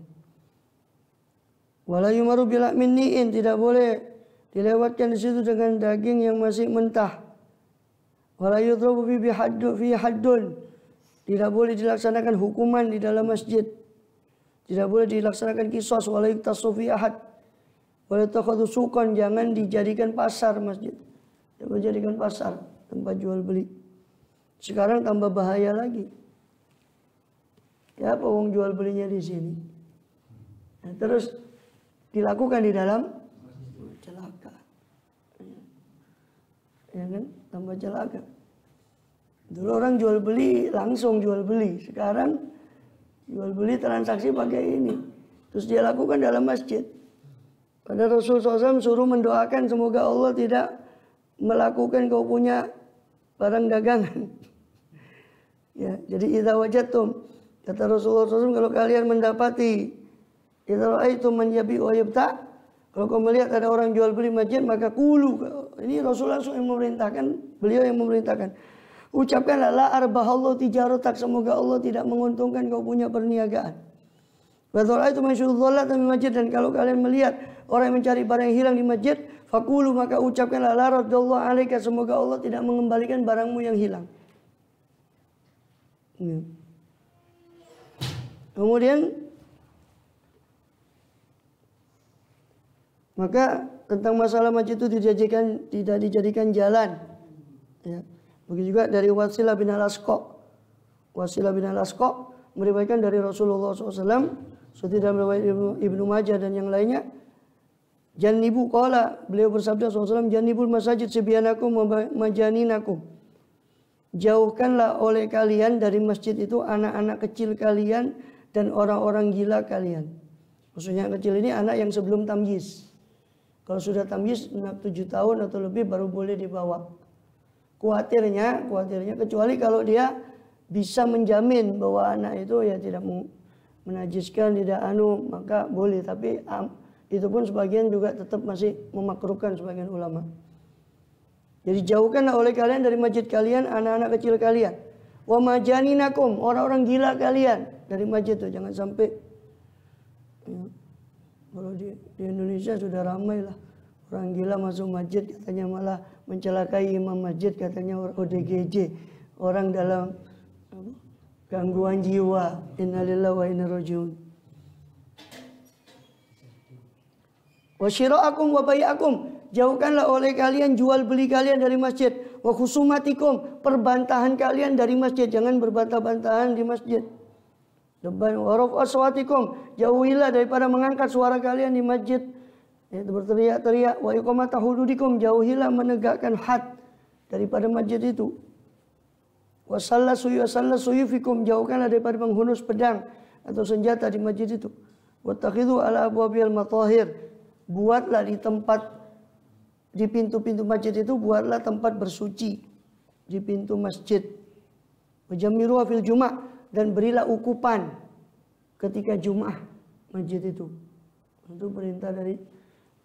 Wala yumaru bila minniin, tidak boleh dilewatkan di situ dengan daging yang masih mentah. Wala yudrabu fi haddun, tidak boleh dilaksanakan hukuman di dalam masjid. Tidak boleh dilaksanakan kisos. Wala yuktasu fi ahad. Wala takhadhu suqan, jangan dijadikan pasar masjid. Jangan dijadikan pasar, tempat jual beli. Sekarang tambah bahaya lagi. Ya, apa wong jual belinya di sini? Nah, terus dilakukan di dalam celaka. Ya kan? Tambah celaka. Dulu orang jual beli langsung jual beli. Sekarang jual beli transaksi pakai ini. Terus dia lakukan dalam masjid. Pada Rasulullah SAW suruh mendoakan semoga Allah tidak melakukan kau punya barang dagangan. Ya, jadi idza wajadtum, kata Rasulullah SAW, kalau kalian mendapati idza ra'aitum man yabi wa yabta, kalau kau melihat ada orang jual beli masjid, maka kulu. Ini Rasulullah SAW yang memerintahkan, beliau yang memerintahkan. Ucapkanlah la arbahallahu tijaratak, semoga Allah tidak menguntungkan kau punya perniagaan. Wa ra'aitum man syudhallat min masjid, dan kalau kalian melihat orang yang mencari barang yang hilang di masjid, fakulu, maka ucapkanlah la raddallahu alaika, semoga Allah tidak mengembalikan barangmu yang hilang. Ya. Kemudian maka tentang masalah masjid itu tidak dijadikan jalan. Ya. Begitu juga dari Wasilah bin Al-Asqa. Wasilah bin Al-Asqa meriwayatkan dari Rasulullah SAW, seperti dalam riwayat Ibnu Majah dan yang lainnya. Jannibu qala, beliau bersabda SAW, jannibul masajid sibyanakum wa majaninakum. Jauhkanlah oleh kalian dari masjid itu anak-anak kecil kalian dan orang-orang gila kalian. Maksudnya kecil ini anak yang sebelum tamyiz. Kalau sudah tamyiz 7 tahun atau lebih baru boleh dibawa. Kuatirnya kecuali kalau dia bisa menjamin bahwa anak itu ya tidak menajiskan, tidak maka boleh. Tapi itu pun sebagian juga tetap masih memakruhkan sebagian ulama. Jadi jauhkanlah oleh kalian dari masjid kalian anak-anak kecil kalian. Wa majaninakum, orang-orang gila kalian dari masjid itu. Jangan sampai ya, kalau di Indonesia sudah ramai lah orang gila masuk masjid, katanya malah mencelakai imam masjid, katanya ODGJ, orang dalam gangguan jiwa. Innalillahi wa inna ilaihi rajiun. Wa syira'akum wa bai'akum, jauhkanlah oleh kalian jual beli kalian dari masjid. Wa khusumatikum, perbantahan kalian dari masjid, jangan berbantah-bantahan di masjid. Wa raf'u aswatikum, jauhilah daripada mengangkat suara kalian di masjid, yaitu berteriak-teriak. Wa iqamata hududikum, jauhilah menegakkan had daripada masjid itu. Wa sallasufikum, jauhkanlah daripada menghunus pedang atau senjata di masjid itu. Wa takhidhu ala abwabil matahir, buatlah di pintu-pintu masjid itu, buatlah tempat bersuci di pintu masjid. Wajamiru fil Jumat, dan berilah ukupan ketika Jumat masjid itu. Itu perintah dari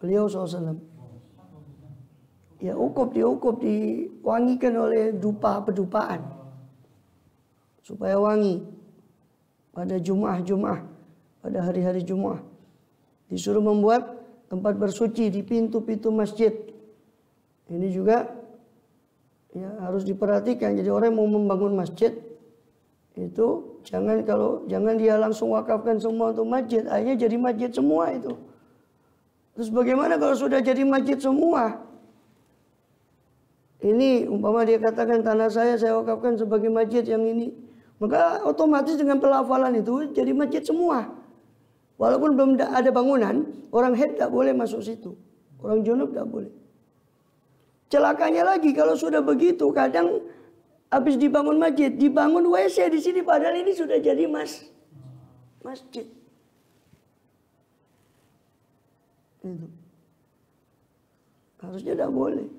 beliau SAW. Ya diukup, diwangikan oleh pedupaan supaya wangi pada Jumat, pada hari-hari Jumat. Disuruh membuat tempat bersuci di pintu-pintu masjid. Ini juga ya harus diperhatikan. Jadi orang yang mau membangun masjid itu jangan dia langsung wakafkan semua untuk masjid, akhirnya jadi masjid semua itu. Terus bagaimana kalau sudah jadi masjid semua? Ini umpama dia katakan tanah saya wakafkan sebagai masjid yang ini, maka otomatis dengan pelafalan itu jadi masjid semua. Walaupun belum ada bangunan, orang haid tak boleh masuk situ. Orang junub tak boleh. Celakanya lagi kalau sudah begitu, kadang habis dibangun masjid, dibangun WC di sini, padahal ini sudah jadi masjid. Itu harusnya tak boleh.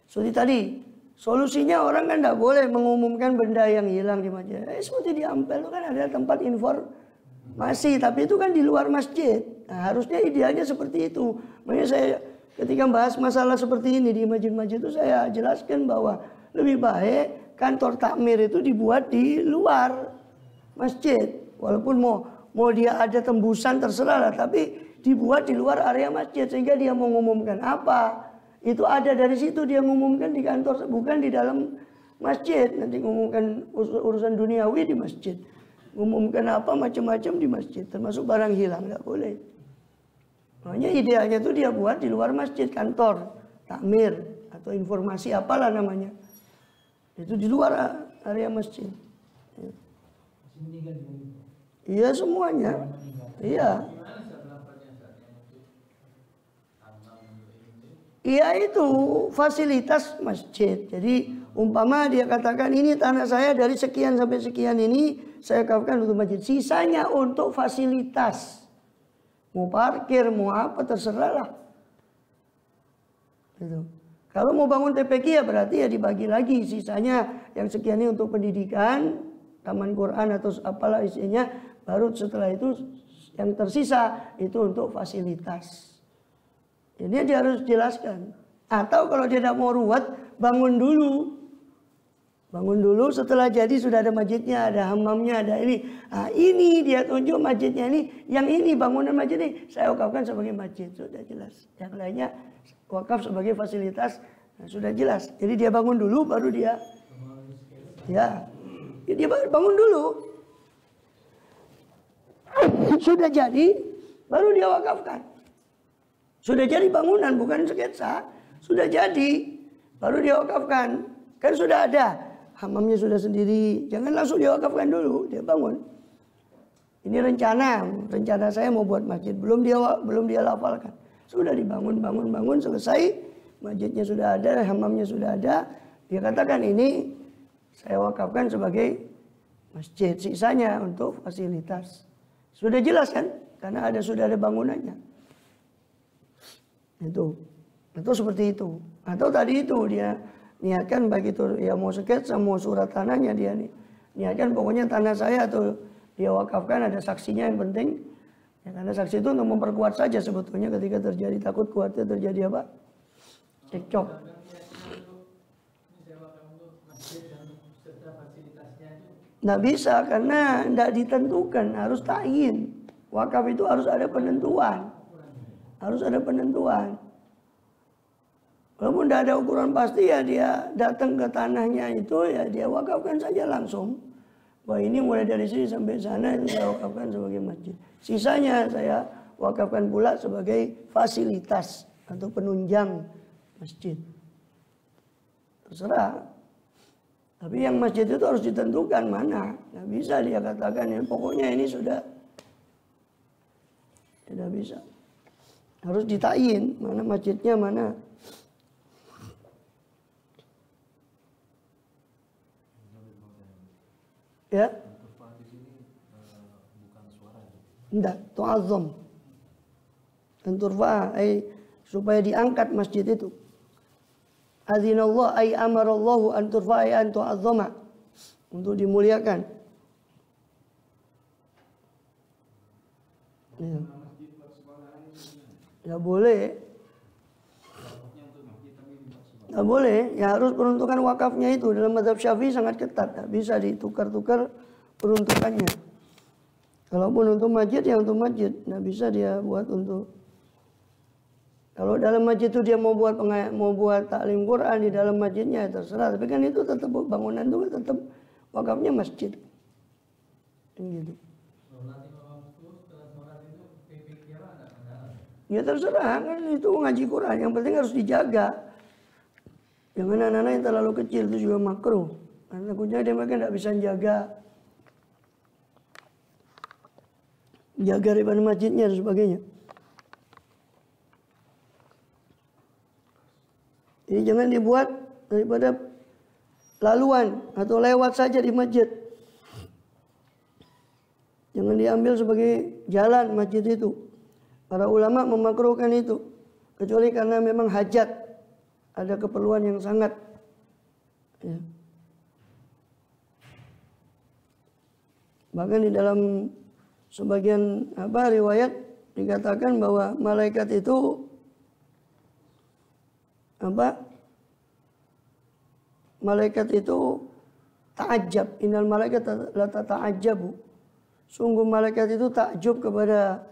Seperti tadi, solusinya orang kan tidak boleh mengumumkan benda yang hilang di masjid. Seperti di Ampel itu kan ada tempat informasi, tapi itu kan di luar masjid. Nah, harusnya idealnya seperti itu. Makanya saya ketika bahas masalah seperti ini di masjid-masjid itu saya jelaskan bahwa lebih baik kantor takmir itu dibuat di luar masjid. Walaupun mau dia ada tembusan terserah lah, tapi dibuat di luar area masjid sehingga dia mau mengumumkan apa itu ada dari situ, dia ngumumkan di kantor, bukan di dalam masjid. Nanti ngumumkan urusan duniawi di masjid, ngumumkan apa macam-macam di masjid, termasuk barang hilang, nggak boleh. Makanya idealnya itu dia buat di luar masjid, kantor takmir atau informasi apalah namanya, itu di luar area masjid. Iya semuanya, iya. Iya itu fasilitas masjid. Jadi umpama dia katakan ini tanah saya dari sekian sampai sekian ini saya wakafkan untuk masjid. Sisanya untuk fasilitas. Mau parkir, mau apa terserah lah. Gitu. Kalau mau bangun TPQ ya berarti ya dibagi lagi. Sisanya yang sekian ini untuk pendidikan, taman Quran atau apalah isinya. Baru setelah itu yang tersisa itu untuk fasilitas. Ini dia harus jelaskan. Atau kalau dia tidak mau ruwet, bangun dulu. Bangun dulu, setelah jadi sudah ada masjidnya, ada hammamnya, ada ini. Nah, ini dia tunjuk masjidnya ini. Yang ini bangunan masjid ini saya wakafkan sebagai masjid. Sudah jelas. Yang lainnya wakaf sebagai fasilitas. Nah, sudah jelas. Jadi dia bangun dulu baru dia. Ya. Dia bangun dulu. Sudah jadi baru dia wakafkan. Sudah jadi bangunan, bukan sketsa. Sudah jadi, baru dia wakafkan. Kan sudah ada, hammamnya sudah sendiri. Jangan langsung dia wakafkan dulu, dia bangun. Ini rencana saya mau buat masjid. Belum dia lafalkan. Sudah dibangun, bangun, selesai. Masjidnya sudah ada, hammamnya sudah ada. Dia katakan ini saya wakafkan sebagai masjid. Sisanya untuk fasilitas. Sudah jelas kan? Karena sudah ada bangunannya. Itu seperti itu. Atau tadi itu dia niatkan baik itu ya mau sketsa mau surat tanahnya dia niatkan pokoknya tanah saya atau dia wakafkan ada saksinya yang penting. Ya, karena saksi itu untuk memperkuat saja sebetulnya ketika terjadi takut khawatir terjadi apa? Cekcok. Nggak bisa karena nggak ditentukan, harus ta'yin. Wakaf itu harus ada penentuan. Harus ada penentuan. Walaupun tidak ada ukuran pasti ya dia datang ke tanahnya itu ya dia wakafkan saja langsung. Wah ini mulai dari sini sampai sana itu saya wakafkan sebagai masjid. Sisanya saya wakafkan pula sebagai fasilitas atau penunjang masjid. Terserah. Tapi yang masjid itu harus ditentukan mana. Nggak bisa dia katakan ya pokoknya ini sudah. Tidak bisa. Harus ditakyin mana masjidnya mana. Ya. Enggak, tu'azzam. Turfa supaya diangkat masjid itu. Adzinallah ay amarallahu an turfa ay an tu'azzama. Untuk dimuliakan. Ya. Ya boleh. Nggak boleh, ya harus peruntukan wakafnya itu. Dalam mazhab Syafi'i sangat ketat, nggak bisa ditukar-tukar peruntukannya. Kalaupun untuk masjid ya untuk masjid, nggak bisa dia buat untuk. Kalau dalam masjid itu dia mau buat taklim Quran di dalam masjidnya ya terserah. Tapi kan itu tetap bangunan itu tetap wakafnya masjid. Gitu. Ya terserah kan itu ngaji Quran. Yang penting harus dijaga. Jangan anak-anak yang terlalu kecil itu juga makruh. Karena takutnya dia mereka tidak bisa jaga daripada masjidnya dan sebagainya. Jadi jangan dibuat daripada laluan atau lewat saja di masjid. Jangan diambil sebagai jalan masjid itu. Para ulama memakruhkan itu. Kecuali karena memang hajat. ada keperluan yang sangat ya. Bahkan di dalam sebagian riwayat dikatakan bahwa malaikat itu malaikat itu ta'ajjab, innal malaikat la tata'ajjabu. Sungguh malaikat itu takjub kepada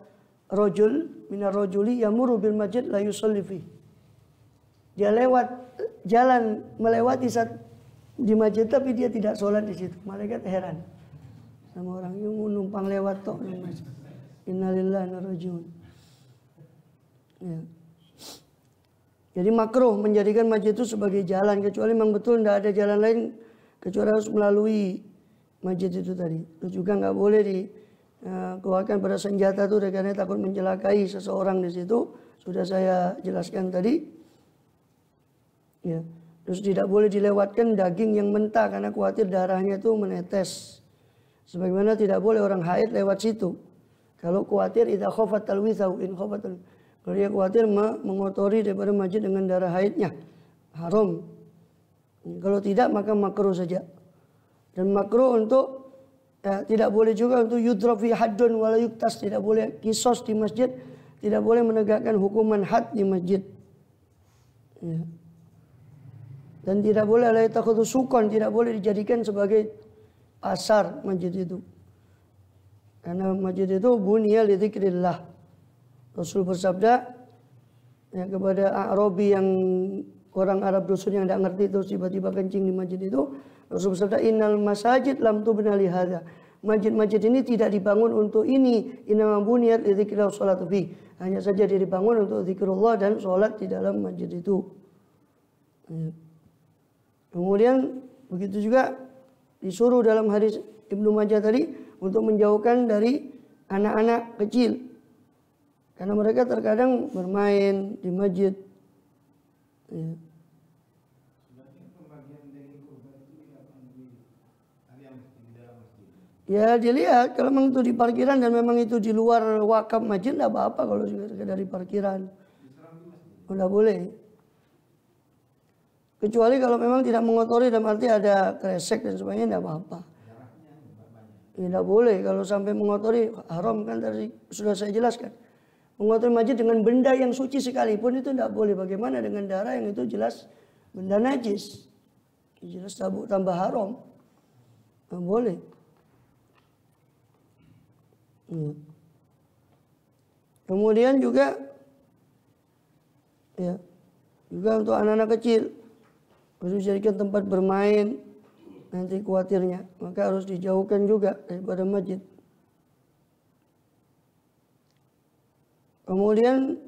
rajul minar rajuli yamuru bil masjid la yusalli fi. Dia melewati saat di masjid tapi dia tidak sholat di situ. Malaikat heran sama orang yang numpang lewat tok di masjid. Innalillahi wa inna ilaihi raji'un. Ya. Jadi makruh menjadikan masjid itu sebagai jalan, kecuali memang betul tidak ada jalan lain kecuali harus melalui masjid itu tadi. Terus juga nggak boleh dikeluarkan pada senjata itu karena takut mencelakai seseorang di situ. Sudah saya jelaskan tadi. Ya. Terus tidak boleh dilewatkan daging yang mentah karena khawatir darahnya itu menetes. Sebagaimana tidak boleh orang haid lewat situ. Kalau khawatir idza khafat talwithu in khafat. Kalau dia khawatir mengotori daripada masjid dengan darah haidnya, haram. Kalau tidak maka makruh saja. Dan makruh untuk tidak boleh juga untuk yudrafi haddun wala yuktas, tidak boleh kisos di masjid, tidak boleh menegakkan hukuman had di masjid. Ya. Dan tidak boleh la takhudhu sukon, tidak boleh dijadikan sebagai pasar masjid itu. Karena masjid itu bunya li dzikrillah. Rasul bersabda ya, kepada Arabi yang orang Arab dusun yang tidak ngerti terus tiba-tiba kencing di masjid itu, Rasul bersabda innal masajid lam tubna li hadza. Masjid-masjid ini tidak dibangun untuk ini, innama buniyat li dzikrillah sholatu fi. Hanya saja dia dibangun untuk zikrullah dan sholat di dalam masjid itu. Ya. Kemudian begitu juga disuruh dalam hadis Ibnu Majah tadi untuk menjauhkan dari anak-anak kecil. Karena mereka terkadang bermain di masjid. Ya. Ya dilihat kalau memang itu di parkiran dan memang itu di luar wakaf masjid tidak apa-apa kalau sekedar di parkiran. Tidak boleh. Kecuali kalau memang tidak mengotori dalam arti ada kresek dan sebagainya tidak apa-apa. Tidak boleh kalau sampai mengotori, haram kan tadi sudah saya jelaskan. Mengotori masjid dengan benda yang suci sekalipun itu tidak boleh. Bagaimana dengan darah yang itu jelas benda najis, jelas tambah haram, tidak boleh. Ya. Kemudian juga untuk anak-anak kecil harus dijadikan tempat bermain, nanti khawatirnya, maka harus dijauhkan juga daripada masjid. Kemudian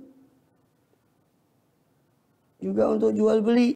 juga untuk jual beli,